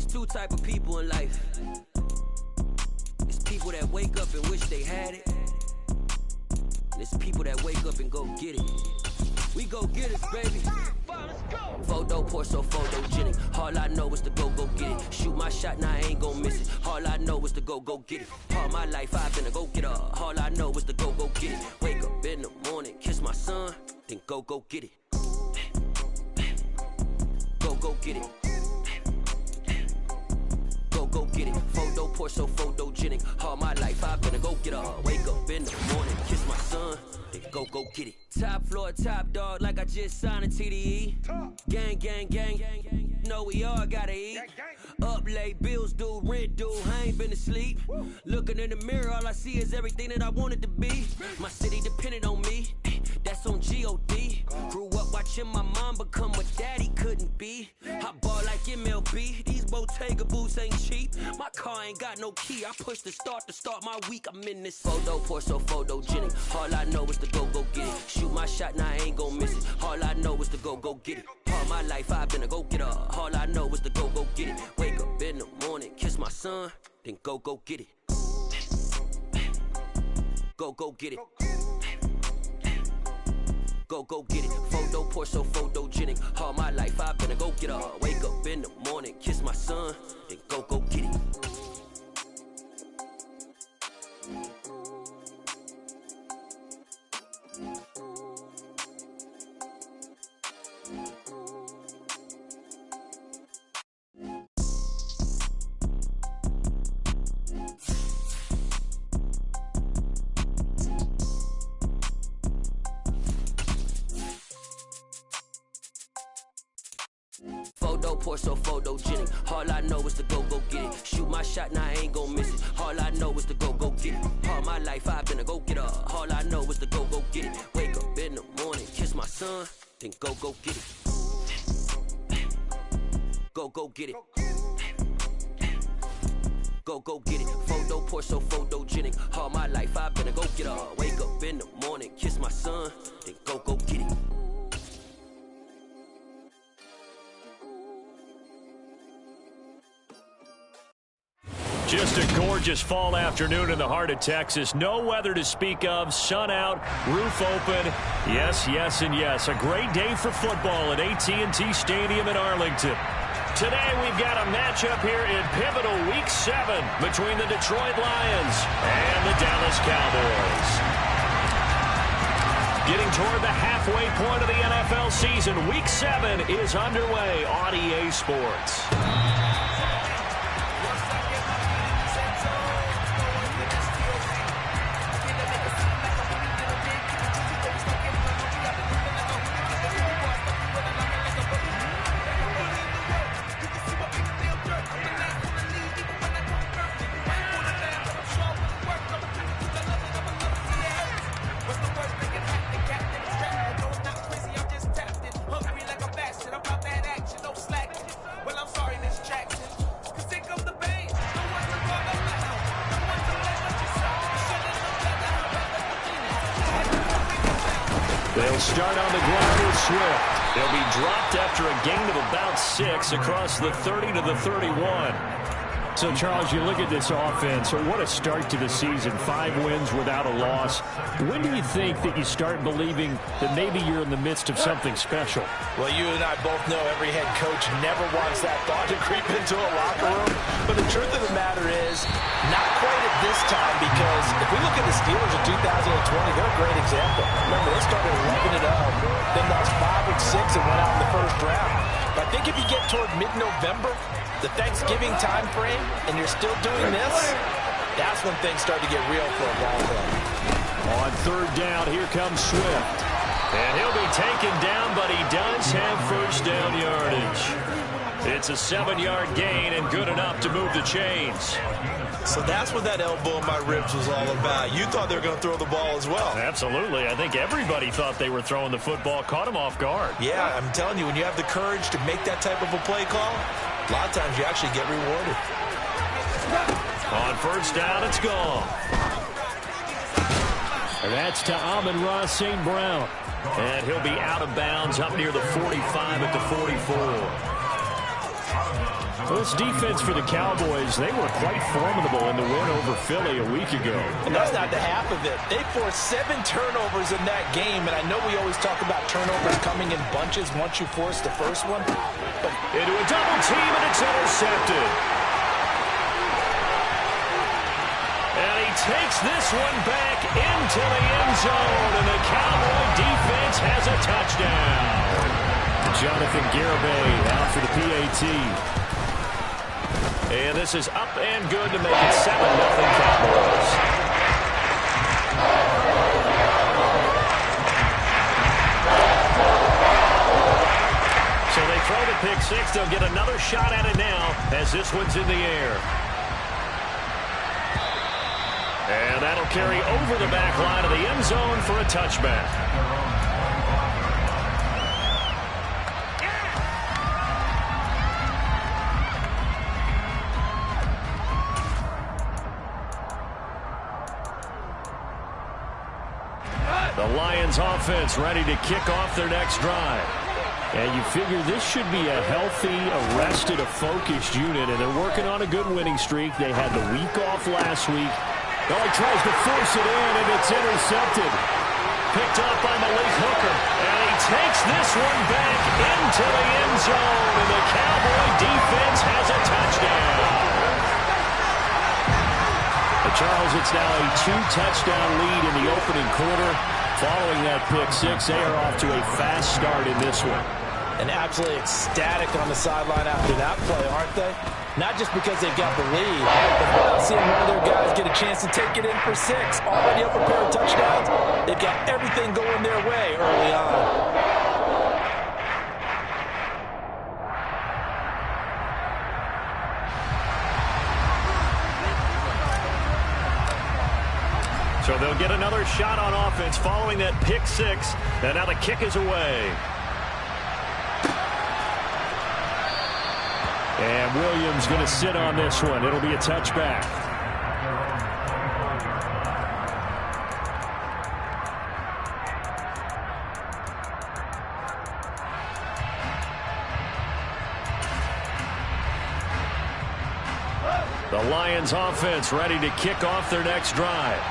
two type of people in life. It's people that wake up and wish they had it. And it's people that wake up and go get it. We go get it, baby. Photo pour so photogenic. All I know is to go get it. Shoot my shot, now I ain't gon' miss it. All I know is to go get it. All my life I've been a go get it. All I know is to go get it. Wake up in the morning, kiss my son, then go get it. Go get it. Go get it. Photo pour so photogenic. All my life I've been a go get it. Wake up in the morning, kiss my son, then go get it. Top floor, top dog, like I just signed a TDE. Gang, gang, gang, gang. Know we all gotta eat. Up late, bills due, rent due, I ain't been asleep. Looking in the mirror, all I see is everything that I wanted to be. My city depended on me, that's on G.O.D. Grew up watching my mom become what daddy couldn't be. I ball like MLB, these Bottega boots ain't cheap. My car ain't got no key, I push the start to start my week. I'm in this photo pour so photogenic. All I know is to go get it. Shoot my shot, now I ain't gon' miss it. All I know is to go get it. All my life I've been a go getter. All I know is to go get it. Wake up in the morning, kiss my son, then go get it. Go get it. Go get it. Photo pour so photogenic. All my life I've been a go getter. Wake up in the morning, kiss my son, then go get it. Photo pour so photogenic. All I know is to go get it. Shoot my shot, now I ain't gon' miss it. All I know is to go get it. All my life I've been a go getter. All I know is to go get it. Wake up in the morning, kiss my son, then go get it. Go get it. Go get it. Photo pour so photogenic. All my life I've been a go getter. Wake up in the morning, kiss my son, then go get it. Just a gorgeous fall afternoon in the heart of Texas. No weather to speak of. Sun out, roof open. Yes, yes, and yes. A great day for football at AT&T Stadium in Arlington. Today we've got a matchup here in pivotal Week 7 between the Detroit Lions and the Dallas Cowboys. Getting toward the halfway point of the NFL season, Week 7 is underway on EA Sports. They'll start on the ground with Swift. They'll be dropped after a gain of about 6 across the 30 to the 31. So, Charles, you look at this offense, so what a start to the season. 5 wins without a loss. When do you think that you start believing that maybe you're in the midst of something special? Well, you and I both know every head coach never wants that thought to creep into a locker room. But the truth of the matter is, not quite at this time, because if we look at the Steelers in 2020, they're a great example. Remember, they started 11-0, then lost 5 and 6 and went out in the first round. But I think if you get toward mid-November, the Thanksgiving time frame, and you're still doing this, that's when things start to get real for a ball club. On third down, here comes Swift. And he'll be taken down, but he does have first down yardage. It's a 7-yard gain and good enough to move the chains. So that's what that elbow in my ribs was all about. You thought they were going to throw the ball as well. Absolutely. I think everybody thought they were throwing the football, caught him off guard. Yeah, I'm telling you, when you have the courage to make that type of a play call, a lot of times you actually get rewarded. On first down, it's gone. And that's to Amon-Ra St. Brown. And he'll be out of bounds up near the 45 at the 44. Well, this defense for the Cowboys, they were quite formidable in the win over Philly a week ago. And that's not the half of it. They forced 7 turnovers in that game, and I know we always talk about turnovers coming in bunches once you force the first one. But into a double team, and it's intercepted. And he takes this one back into the end zone, and the Cowboy defense has a touchdown. Jonathan Garibay out for the PAT. And this is up and good to make it 7-0 Cowboys. So they throw the pick six. They'll get another shot at it now as this one's in the air. And that'll carry over the back line of the end zone for a touchback. The Lions offense ready to kick off their next drive. And you figure this should be a healthy, arrested, a focused unit, and they're working on a good winning streak. They had the week off last week. Oh, he tries to force it in, and it's intercepted. Picked off by Malik Hooker. And he takes this one back into the end zone, and the Cowboy defense has a touchdown. Charles, it's now a 2-touchdown lead in the opening quarter. Following that pick six, they are off to a fast start in this one. And absolutely ecstatic on the sideline after that play, aren't they? Not just because they got the lead, but without seeing one of their guys get a chance to take it in for 6. Already up a pair of touchdowns. They've got everything going their way early on. So they'll get another shot on offense following that pick six. And now the kick is away. And Williams going to sit on this one. It'll be a touchback. The Lions offense ready to kick off their next drive.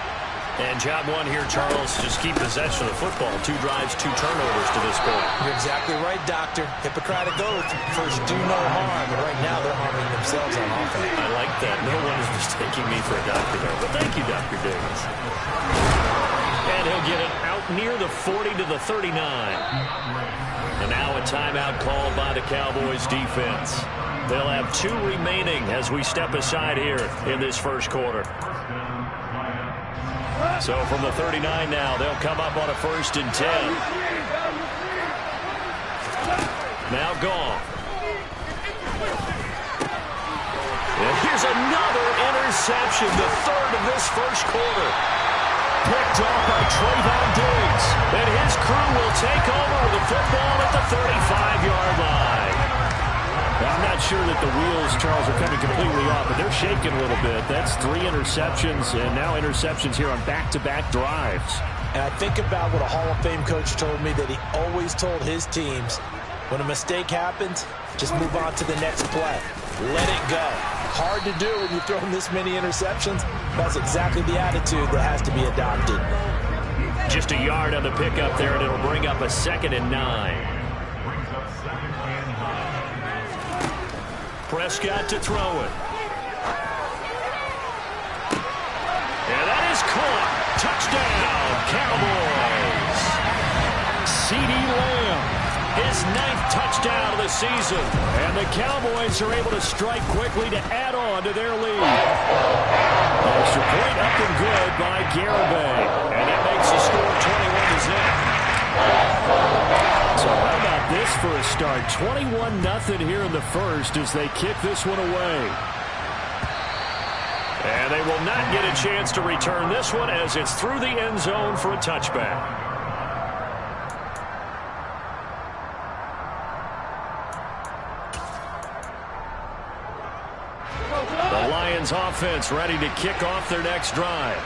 And job one here, Charles, just keep possession of the football. 2 drives, 2 turnovers to this point. You're exactly right, Doctor. Hippocratic oath. First, do no harm. And right now, they're harming themselves on offense. I like that. No one is mistaking me for a doctor there. But thank you, Dr. Davis. And he'll get it out near the 40 to the 39. And now a timeout called by the Cowboys defense. They'll have 2 remaining as we step aside here in this first quarter. So from the 39 now, they'll come up on a 1st and 10. Now gone. And here's another interception, the 3rd of this first quarter. Picked off by Trayvon Diggs. And his crew will take over with the football at the 35-yard line. I'm not sure that the wheels, Charles, are coming completely off, but they're shaking a little bit. That's 3 interceptions, and now interceptions here on back-to-back drives. And I think about what a Hall of Fame coach told me that he always told his teams, when a mistake happens, just move on to the next play. Let it go. Hard to do when you throw this many interceptions. That's exactly the attitude that has to be adopted. Just a yard on the pickup there, and it'll bring up a 2nd and 9. Prescott to throw it. And that is caught. Touchdown, Cowboys. CeeDee Lamb, his 9th touchdown of the season. And the Cowboys are able to strike quickly to add on to their lead. Extra point up and good by Garibay. And that makes the score 21-0. So how about this for a start? 21-0 here in the first as they kick this one away. And they will not get a chance to return this one as it's through the end zone for a touchback. The Lions offense ready to kick off their next drive.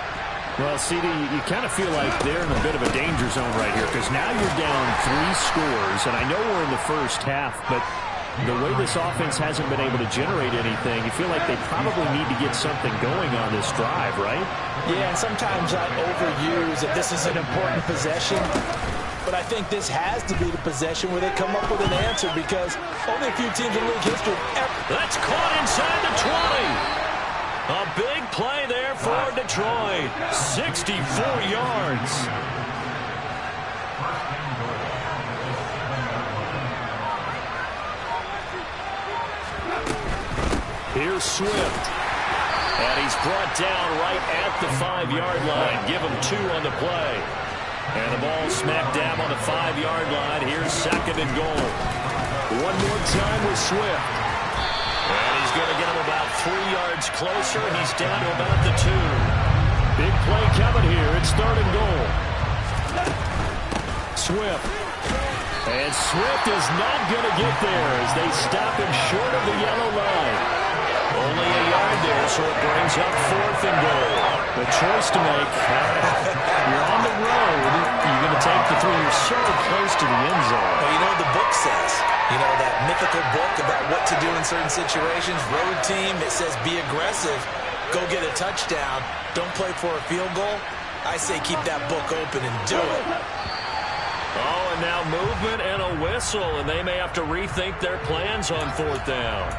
Well, CD, you kind of feel like they're in a bit of a danger zone right here because now you're down 3 scores, and I know we're in the first half, but the way this offense hasn't been able to generate anything, you feel like they probably need to get something going on this drive, right? Yeah, and sometimes I overuse that this is an important possession. But I think this has to be the possession where they come up with an answer because only a few teams in league history ever. That's caught inside the 20. A big play there for Detroit. 64 yards. Here's Swift. And he's brought down right at the 5-yard line. Give him 2 on the play. And the ball smack dab on the 5-yard line. Here's 2nd and goal. One more time with Swift. And he's going to get him about 3 yards closer, and he's down to about the 2. Big play coming here. It's 3rd and goal. Swift. And Swift is not going to get there as they stop him short of the yellow line. Only a yard there, so it brings up 4th and goal. The choice to make. You're on the road. You're going to take the 3. You're so close to the end zone. Well, you know what the book says. You know, that mythical book about what to do in certain situations. Road team, it says be aggressive. Go get a touchdown. Don't play for a field goal. I say keep that book open and do it. Oh, and now movement and a whistle, and they may have to rethink their plans on 4th down.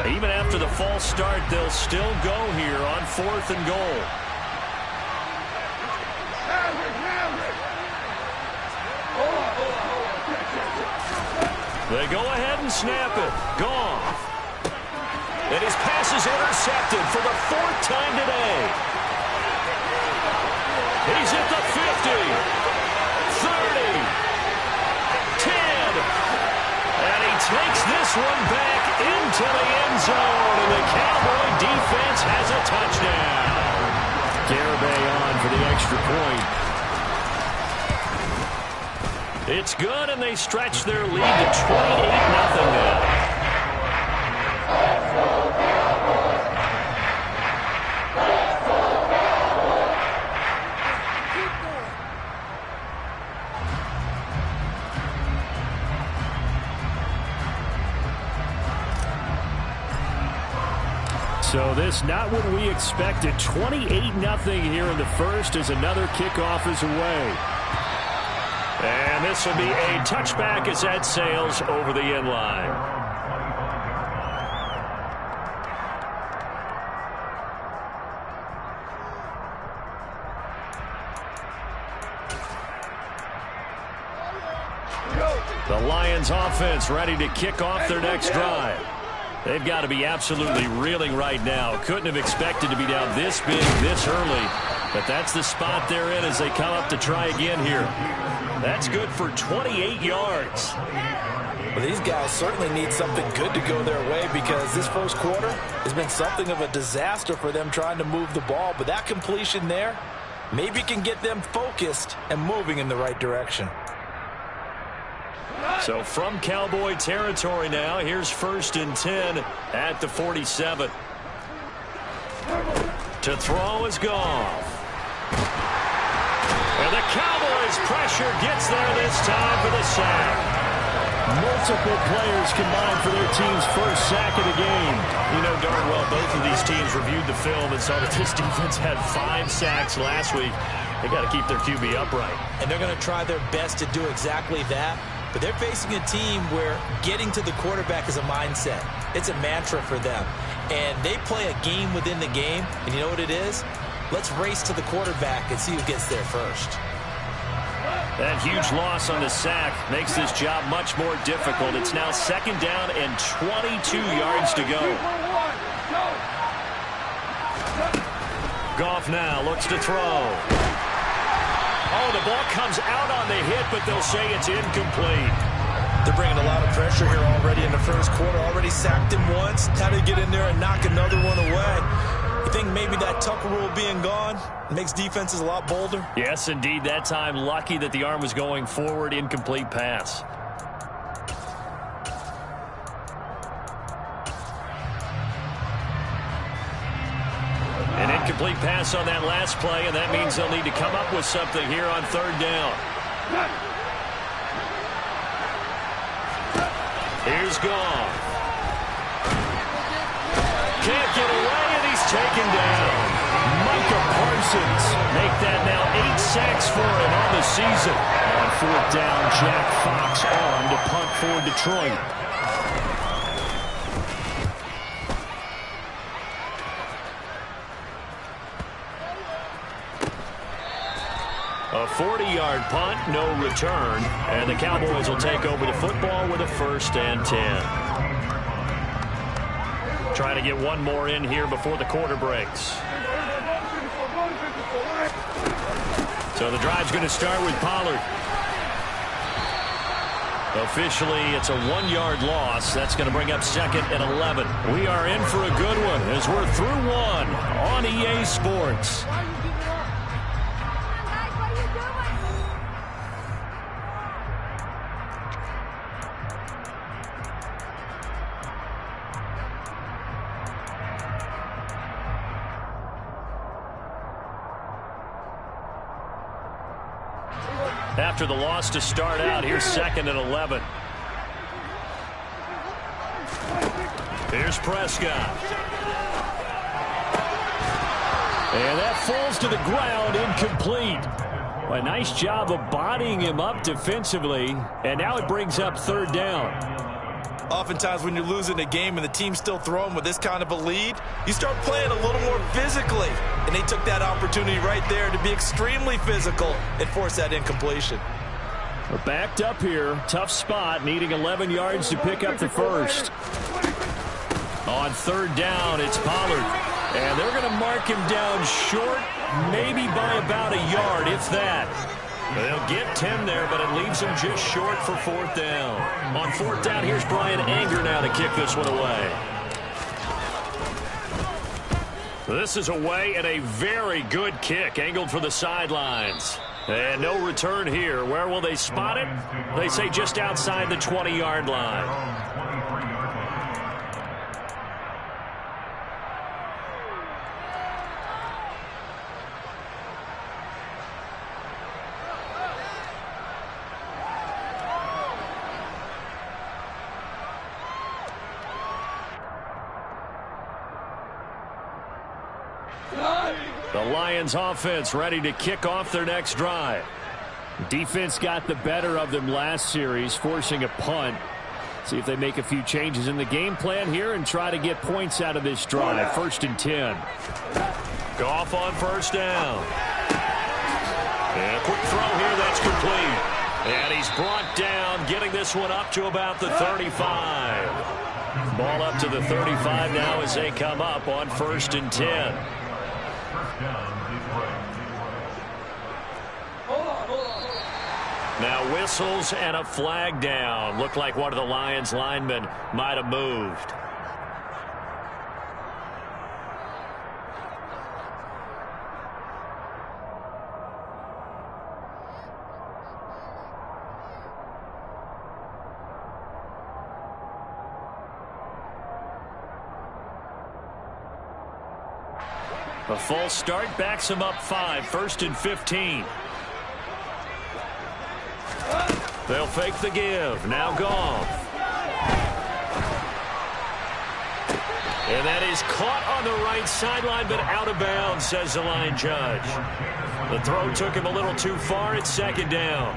Even after the false start, they'll still go here on 4th and goal. They go ahead and snap it. Goff. And his pass is intercepted for the 4th time today. He's at the 50, 30, 10. And he takes this one back into the end zone, and the Cowboy defense has a touchdown. Garibay on for the extra point. It's good, and they stretch their lead to 28-0 now. So this not what we expected. 28-0 here in the first as another kickoff is away. And this will be a touchback as that sails over the end line. The Lions offense ready to kick off their next drive. They've got to be absolutely reeling right now. Couldn't have expected to be down this big, this early. But that's the spot they're in as they come up to try again here. That's good for 28 yards. Well, these guys certainly need something good to go their way because this first quarter has been something of a disaster for them trying to move the ball. But that completion there maybe can get them focused and moving in the right direction. So from Cowboy territory now, here's 1st and 10 at the 47. To throw is Goff. And the Cowboys' pressure gets there this time for the sack. Multiple players combined for their team's first sack of the game. You know darn well both of these teams reviewed the film and saw that this defense had 5 sacks last week. They got to keep their QB upright. And they're going to try their best to do exactly that. But they're facing a team where getting to the quarterback is a mindset. It's a mantra for them. And they play a game within the game. And you know what it is? Let's race to the quarterback and see who gets there first. That huge loss on the sack makes this job much more difficult. It's now 2nd down and 22 yards to go. Goff now looks to throw. Oh, the ball comes out on the hit, but they'll say it's incomplete. They're bringing a lot of pressure here already in the first quarter. Already sacked him once. How to get in there and knock another one away. You think maybe that Tucker rule being gone makes defenses a lot bolder? Yes, indeed. That time, lucky that the arm was going forward. Incomplete pass. Incomplete pass on that last play, and that means they'll need to come up with something here on third down. Here's Goff. Can't get away, and he's taken down. Micah Parsons make that now 8 sacks for him on the season. On fourth down, Jack Fox on to punt for Detroit. A 40-yard punt, no return, and the Cowboys will take over the football with a 1st and 10. Trying to get one more in here before the quarter breaks. So the drive's going to start with Pollard. Officially, it's a 1-yard loss. That's going to bring up 2nd and 11. We are in for a good one as we're through one on EA Sports. After the loss to start out, here's 2nd and 11. Here's Prescott. And that falls to the ground, incomplete. A nice job of bodying him up defensively, and now it brings up 3rd down. Oftentimes when you're losing a game and the team's still throwing with this kind of a lead, you start playing a little more physically. And they took that opportunity right there to be extremely physical and force that incompletion. We're backed up here. Tough spot, needing 11 yards to pick up the first. On 3rd down, it's Pollard. And they're going to mark him down short, maybe by about a yard, if that. They'll get 10 there, but it leaves him just short for 4th down. On 4th down, here's Brian Anger now to kick this one away. This is away and a very good kick, angled for the sidelines. And no return here. Where will they spot it? They say just outside the 20-yard line. The Lions offense ready to kick off their next drive. Defense got the better of them last series, forcing a punt. See if they make a few changes in the game plan here and try to get points out of this drive. 1st and 10. Goff on 1st down. And a quick throw here, that's complete. And he's brought down, getting this one up to about the 35. Ball up to the 35 now as they come up on 1st and 10. Now whistles and a flag down. Looked like one of the Lions linemen might have moved. A false start backs him up 5. 1st and 15. They'll fake the give. Now Goff. And that is caught on the right sideline, but out of bounds, says the line judge. The throw took him a little too far. It's 2nd down.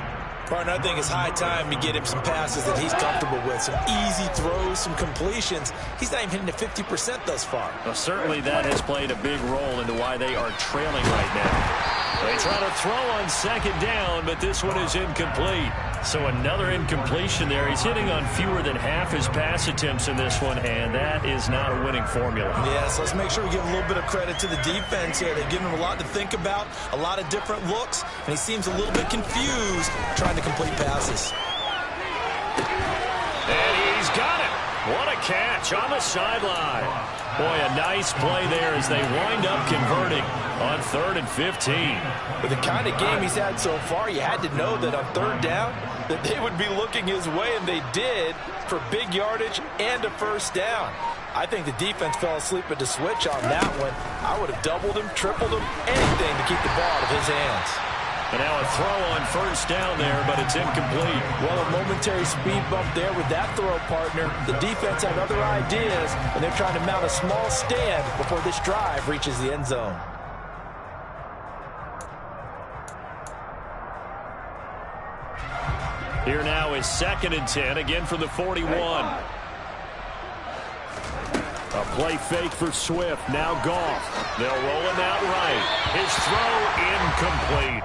Partner, I think it's high time to get him some passes that he's comfortable with. Some easy throws, some completions. He's not even hitting the 50% thus far. Well, certainly that has played a big role into why they are trailing right now. They try to throw on 2nd down, but this one is incomplete. So another incompletion there. He's hitting on fewer than half his pass attempts in this one, and that is not a winning formula. Yes, let's make sure we give a little bit of credit to the defense here. They've given him a lot to think about, a lot of different looks, and he seems a little bit confused trying to complete passes. And he's got it. What a catch on the sideline. Boy, a nice play there as they wind up converting on 3rd and 15. With the kind of game he's had so far, you had to know that on 3rd down that they would be looking his way, and they did, for big yardage and a 1st down. I think the defense fell asleep at the switch on that one. I would have doubled him, tripled him, anything to keep the ball out of his hands. And now a throw on first down there, but it's incomplete. Well, a momentary speed bump there with that throw, partner. The defense had other ideas, and they're trying to mount a small stand before this drive reaches the end zone. Here now is 2nd and 10, again from the 41. A play fake for Swift, now Goff. They'll roll him out right. His throw incomplete.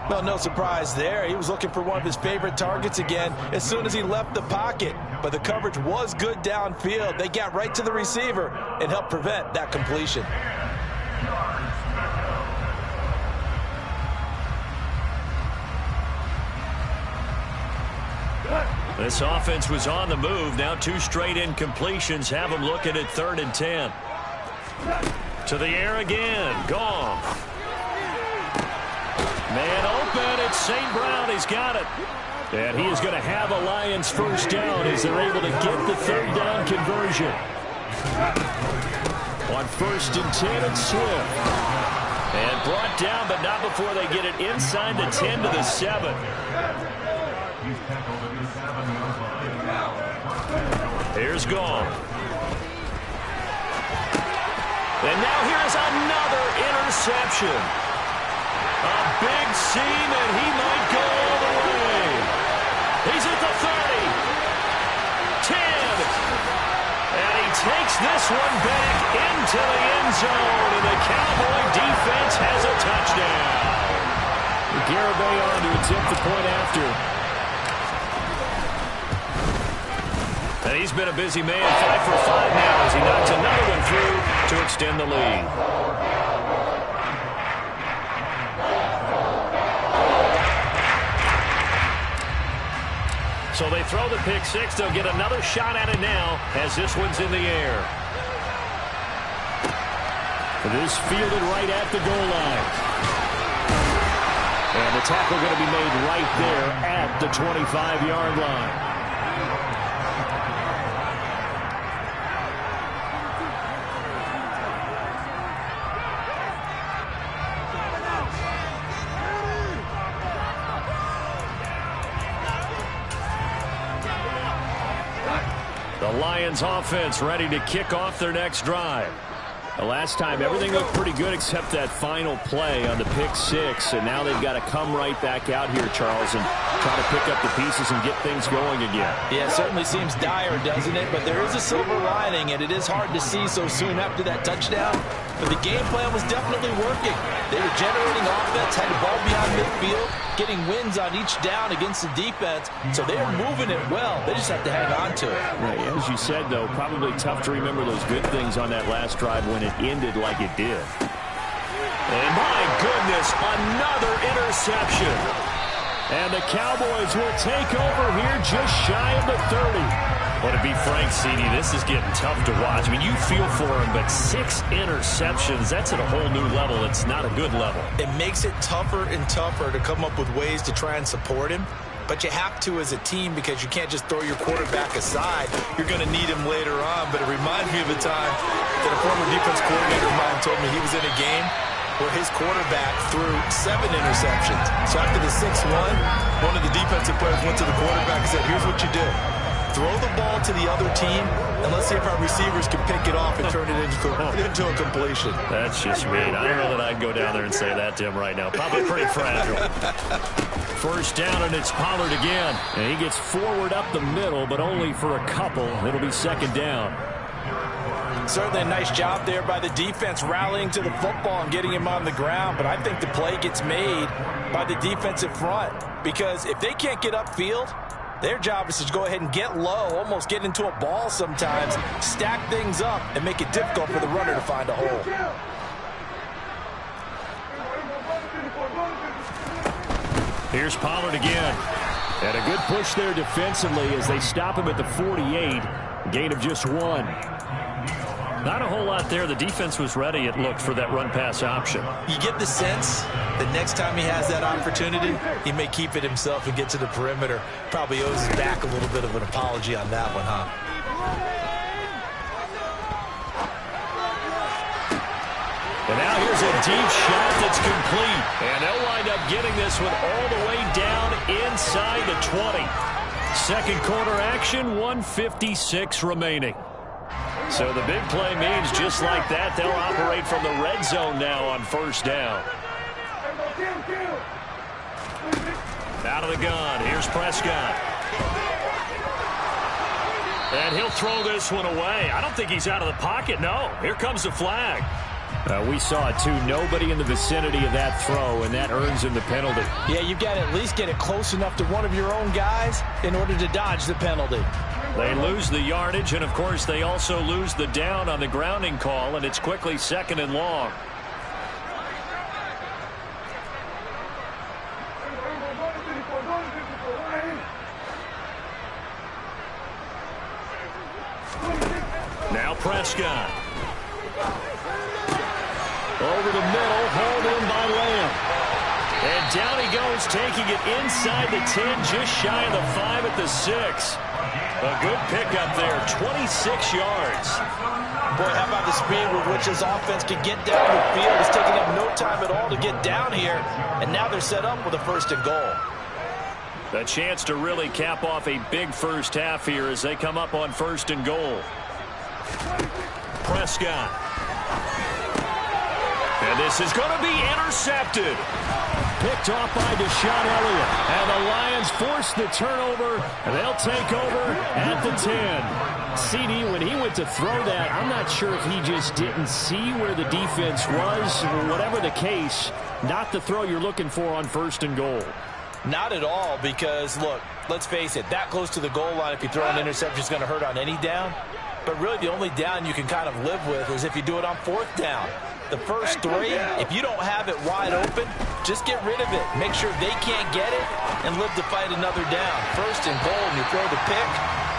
Well, no surprise there. He was looking for one of his favorite targets again as soon as he left the pocket. But the coverage was good downfield. They got right to the receiver and helped prevent that completion. This offense was on the move. Now 2 straight incompletions have them looking at 3rd and 10. To the air again. Goff. Man open. It's St. Brown. He's got it. And he is going to have a Lions first down as they're able to get the 3rd down conversion. On 1st and 10, it's Swift. And brought down, but not before they get it inside the 10 to the 7. Here's Goff. And now here's another interception. A big seam, and he might go all the way. He's at the 30. 10. And he takes this one back into the end zone, and the Cowboy defense has a touchdown. Garibay on to attempt the point after. And he's been a busy man, 5 for 5 now as he knocks another one through to extend the lead. So they throw the pick 6. They'll get another shot at it now as this one's in the air. This fielded right at the goal line. And the tackle going to be made right there at the 25-yard line. The Lions offense ready to kick off their next drive. The last time, everything looked pretty good except that final play on the pick 6. And now they've got to come right back out here, Charles, and try to pick up the pieces and get things going again. Yeah, it certainly seems dire, doesn't it? But there is a silver lining, and it is hard to see so soon after that touchdown. But the game plan was definitely working. They were generating offense, had the ball beyond midfield, getting wins on each down against the defense. So they are moving it well. They just have to hang on to it. Right, as you said, though, probably tough to remember those good things on that last drive when it ended like it did. And my goodness, another interception. And the Cowboys will take over here just shy of the 30. Well, to be frank, CD, this is getting tough to watch. I mean, you feel for him, but 6 interceptions, that's at a whole new level. It's not a good level. It makes it tougher and tougher to come up with ways to try and support him. But you have to as a team because you can't just throw your quarterback aside. You're going to need him later on. But it reminds me of a time that a former defense coordinator of mine told me he was in a game where his quarterback threw 7 interceptions. So after the 6th one of the defensive players went to the quarterback and said, here's what you do. Throw the ball to the other team, and let's see if our receivers can pick it off and turn it into a completion. That's just mean. I don't know that I'd go down there and say that to him right now. Probably pretty fragile. First down, and it's Pollard again. And he gets forward up the middle, but only for a couple. It'll be 2nd down. Certainly a nice job there by the defense rallying to the football and getting him on the ground. But I think the play gets made by the defensive front. Because if they can't get upfield, their job is to go ahead and get low, almost get into a ball sometimes, stack things up, and make it difficult for the runner to find a hole. Here's Pollard again. And a good push there defensively as they stop him at the 48. Gain of just 1. Not a whole lot there. The defense was ready, it looked, for that run-pass option. You get the sense that next time he has that opportunity, he may keep it himself and get to the perimeter. Probably owes his back a little bit of an apology on that one, huh? And now here's a deep shot that's complete. And they'll wind up getting this one all the way down inside the 20. Second quarter action, 1:56 remaining. So the big play means just like that, they'll operate from the red zone now on first down. Out of the gun, here's Prescott. And he'll throw this one away. I don't think he's out of the pocket, no. Here comes the flag. We saw it, too. Nobody in the vicinity of that throw, and that earns him the penalty. Yeah, you've got to at least get it close enough to one of your own guys in order to dodge the penalty. They lose the yardage, and, of course, they also lose the down on the grounding call, and it's quickly second and long. Now Prescott. Over the middle, hauled in by Lamb. And down he goes, taking it inside the 10, just shy of the 5 at the 6. A good pickup there, 26 yards. Boy, how about the speed with which this offense can get down the field? It's taking them no time at all to get down here. And now they're set up with a first and goal. A chance to really cap off a big first half here as they come up on first and goal. Prescott. And this is going to be intercepted. Picked off by Deshaun Elliott. And the Lions force the turnover. They'll take over at the 10. CD, when he went to throw that, I'm not sure if he just didn't see where the defense was. Whatever the case, not the throw you're looking for on first and goal. Not at all, because, look, let's face it, that close to the goal line, if you throw an interception, is going to hurt on any down. But really the only down you can kind of live with is if you do it on fourth down. The first three, if you don't have it wide open, just get rid of it. Make sure they can't get it and live to fight another down. First and goal, and you throw the pick,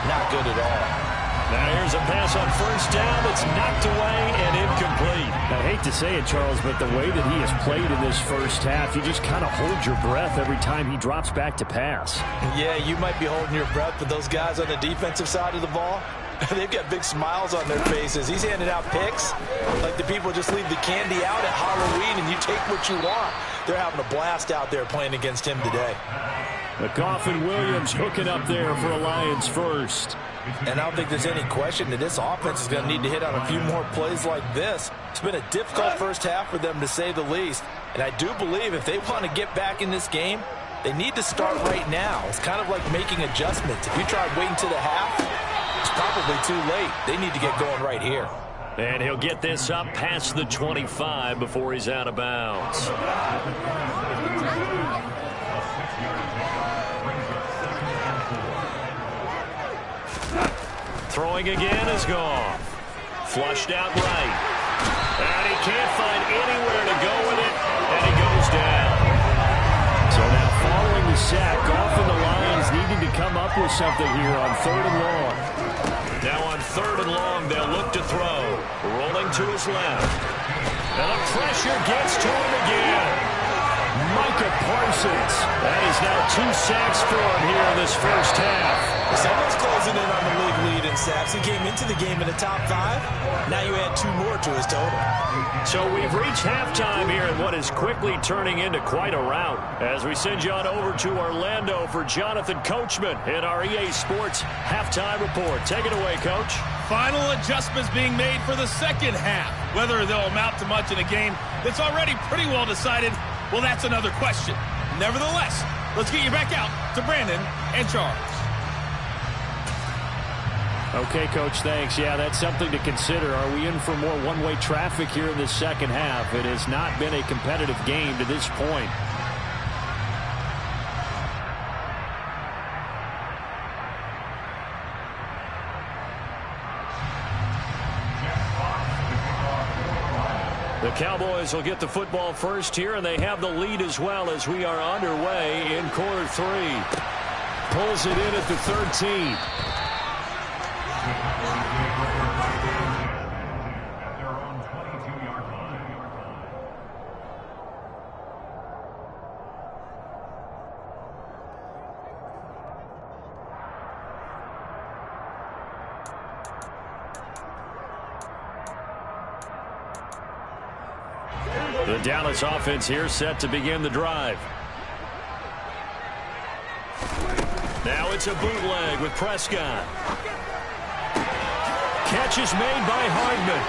not good at all. Now here's a pass on first down that's knocked away and incomplete. I hate to say it, Charles, but the way that he has played in this first half, you just kind of hold your breath every time he drops back to pass. Yeah, you might be holding your breath, but those guys on the defensive side of the ball, they've got big smiles on their faces. He's handing out picks like the people just leave the candy out at Halloween and you take what you want. They're having a blast out there playing against him today. McCoffin Williams hooking up there for a Lions first. And I don't think there's any question that this offense is going to need to hit on a few more plays like this. It's been a difficult first half for them, to say the least. And I do believe if they want to get back in this game, they need to start right now. It's kind of like making adjustments. If you try waiting to the half, it's probably too late. They need to get going right here. And he'll get this up past the 25 before he's out of bounds. Throwing again is gone. Flushed out right. And he can't find anywhere to go with it, and he goes down. So now following the sack, Goff and the Lions needing to come up with something here on third and long. Now on third and long, they'll look to throw. Rolling to his left. And the pressure gets to him again. Micah Parsons. That is now 2 sacks for him here in this first half. Someone's closing in on the league lead in sacks. He came into the game in the top 5. Now you add 2 more to his total. So we've reached halftime here in what is quickly turning into quite a rout. As we send you on over to Orlando for Jonathan Coachman in our EA Sports Halftime Report. Take it away, Coach. Final adjustments being made for the second half. Whether they'll amount to much in a game that's already pretty well decided, well, that's another question. Nevertheless, let's get you back out to Brandon and Charles. Okay, Coach, thanks. Yeah, that's something to consider. Are we in for more one-way traffic here in the second half? It has not been a competitive game to this point. The Cowboys will get the football first here, and they have the lead as well as we are underway in quarter 3. Pulls it in at the 13. The Dallas offense here set to begin the drive. Now it's a bootleg with Prescott. Catch is made by Hardman.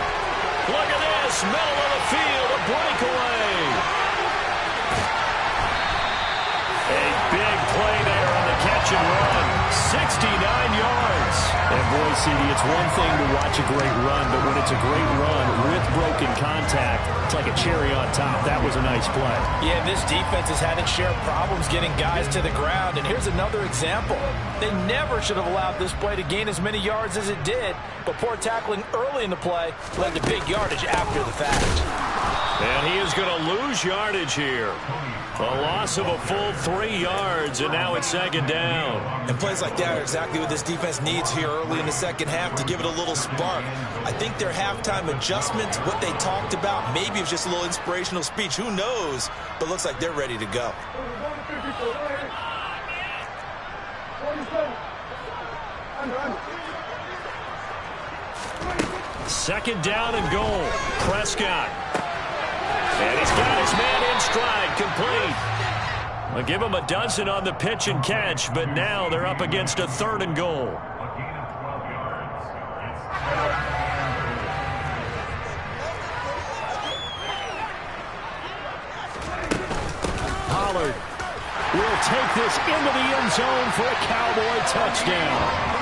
Look at this, middle of the field, a breakaway. A big play there on the catch and run. 69 yards. And boy, CD, it's one thing to watch a great run, but when it's a great run with broken contact, it's like a cherry on top. That was a nice play. Yeah, this defense has had its share of problems getting guys to the ground. And here's another example. They never should have allowed this play to gain as many yards as it did, but poor tackling early in the play led to big yardage after the fact. And he is going to lose yardage here. A loss of a full 3 yards, and now it's second down. And plays like that are exactly what this defense needs here early in the second half to give it a little spark. I think their halftime adjustment, what they talked about, maybe it was just a little inspirational speech. Who knows? But looks like they're ready to go. Second down and goal. Prescott. And he's got his man in stride, complete. I'll give him a dozen on the pitch and catch, but now they're up against a 3rd and goal. Pollard will take this into the end zone for a Cowboy touchdown.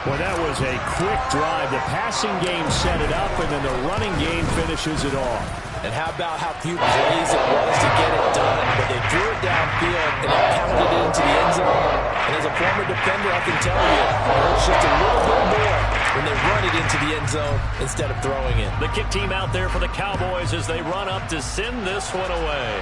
Well, that was a quick drive. The passing game set it up, and then the running game finishes it off. And how about how few plays it was to get it done? But they threw it downfield, and they pounded it into the end zone. And as a former defender, I can tell you, it's just a little bit more when they run it into the end zone instead of throwing it. The kick team out there for the Cowboys as they run up to send this one away.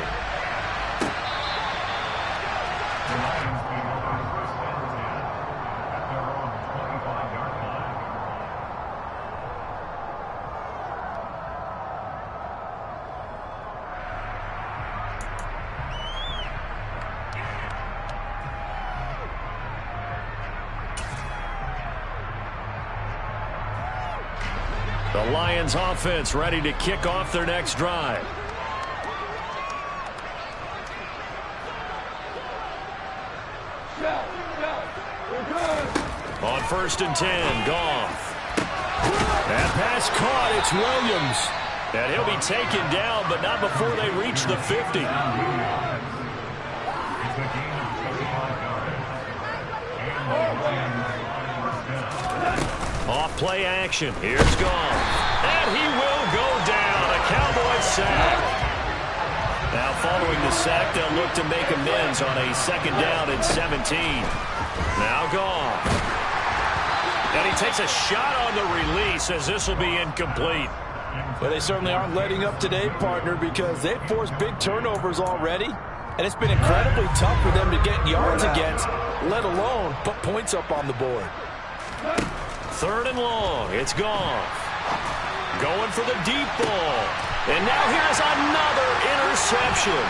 The Lions offense ready to kick off their next drive. On 1st and 10, Goff. That pass caught, it's Williams. And he'll be taken down, but not before they reach the 50. Off play action. Here's Goff. And he will go down. A Cowboy sack. Now following the sack, they'll look to make amends on a 2nd down and 17. Now Goff. And he takes a shot on the release as this will be incomplete. Well, they certainly aren't letting up today, partner, because they've forced big turnovers already. And it's been incredibly tough for them to get yards against, let alone put points up on the board. 3rd and long. It's Goff. Going for the deep ball. And now here's another interception.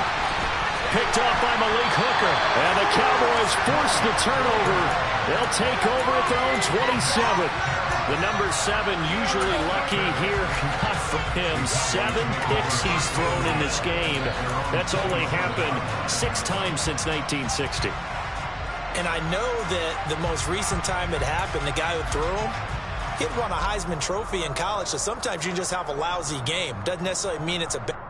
Picked off by Malik Hooker. And the Cowboys force the turnover. They'll take over at their own 27. The number 7 usually lucky here. Not for him. 7 picks he's thrown in this game. That's only happened 6 times since 1960. And I know that the most recent time it happened, the guy who threw him, he'd won a Heisman Trophy in college, so sometimes you just have a lousy game. Doesn't necessarily mean it's a bad.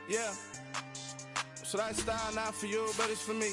Yeah. So that style not for you, but it's for me.